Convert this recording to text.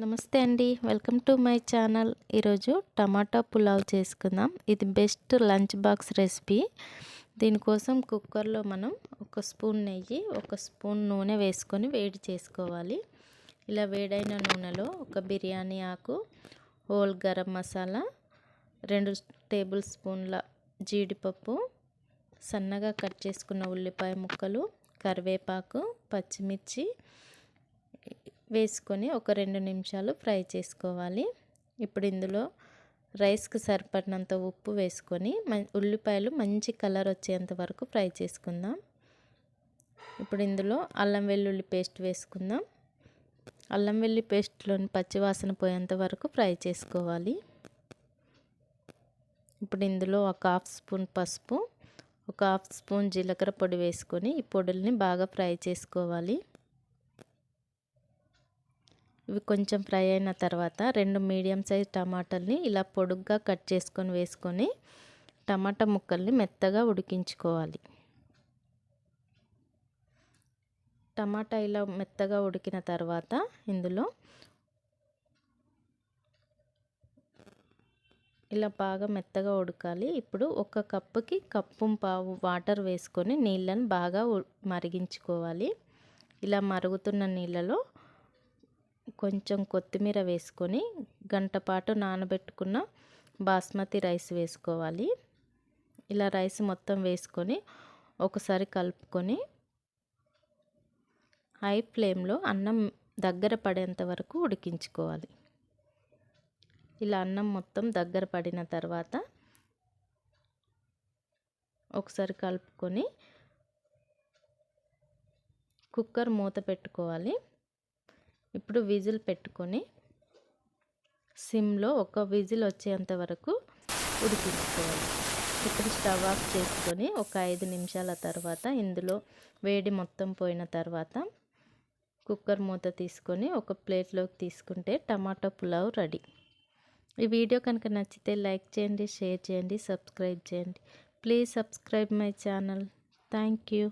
నమస్తే అండి, welcome to my channel. ఈరోజు టమాటా పులావ్ చేసుకుందాం. ఇది బెస్ట్ లంచ్ బాక్స్ రెసిపీ. దీనికోసం కుక్కర్లో మనం ఒక స్పూన్ నెయ్యి, ఒక స్పూన్ నూనె వేసుకొని వేడి చేసుకోవాలి. ఇలా వేడైన నూనెలో ఒక బిర్యానీ ఆకు, హోల్ గరం మసాలా, 2 టేబుల్ స్పూన్ల జీడిపప్పు, సన్నగా కట్ చేసుకున్న ఉల్లిపాయ ముక్కలు, కరివేపాకు, పచ్చిమిర్చి వేసుకొని ఒక 2 నిమిషాలు ఫ్రై చేసుకోవాలి. ఇప్పుడు ఇందులో రైస్కి సరిపడినంత ఉప్పు వేసుకొని ఉల్లిపాయలు మంచి కలర్ వచ్చేంత వరకు ఫ్రై చేసుకుందాం. ఇప్పుడు ఇందులో అల్లం వెల్లుల్లి పేస్ట్ వేసుకుందాం. అల్లం వెల్లుల్లి పేస్ట్లోని పచ్చివాసన పోయేంత వరకు ఫ్రై చేసుకోవాలి. ఇప్పుడు ఇందులో ఒక 1/2 స్పూన్ పసుపు, ఒక 1/2 స్పూన్ జీలకర్ర పొడి వేసుకొని ఈ పొడుల్ని బాగా ఫ్రై చేసుకోవాలి. ఇవి కొంచెం ఫ్రై అయిన తర్వాత 2 మీడియం సైజ్ టమాటాలని ఇలా పొడుగ్గా కట్ చేసుకొని వేసుకొని టమాటా ముక్కల్ని మెత్తగా ఉడికించుకోవాలి. టమాటా ఇలా మెత్తగా ఉడికిన తర్వాత ఇందులో ఇలా బాగా మెత్తగా ఉడకాలి. ఇప్పుడు ఒక కప్పుకి 1.5 కప్పు వాటర్ వేసుకొని నీళ్ళని బాగా మరిగించుకోవాలి. ఇలా మరుగుతున్న నీళ్ళలో కొంచెం కొత్తిమీర వేసుకొని గంట పాటు నానబెట్టుకున్న బాస్మతి రైస్ వేసుకోవాలి. ఇలా రైస్ మొత్తం వేసుకొని ఒకసారి కలుపుకొని హై ఫ్లేమ్లో అన్నం దగ్గర పడేంత వరకు ఉడికించుకోవాలి. ఇలా అన్నం మొత్తం దగ్గర పడిన తర్వాత ఒకసారి కలుపుకొని కుక్కర్ మూత పెట్టుకోవాలి. ఇప్పుడు విజిల్ పెట్టుకొని సిమ్లో ఒక విజిల్ వచ్చేంత వరకు ఉడికించుకోవాలి. ఇప్పుడు స్టవ్ ఆఫ్ చేసుకొని ఒక 5 నిమిషాల తర్వాత ఇందులో వేడి మొత్తం పోయిన తర్వాత కుక్కర్ మూత తీసుకొని ఒక ప్లేట్లోకి తీసుకుంటే టమాటా పులావ్ రెడీ. ఈ వీడియో కనుక నచ్చితే లైక్ చేయండి, షేర్ చేయండి, సబ్స్క్రైబ్ చేయండి. Please subscribe my channel. Thank you.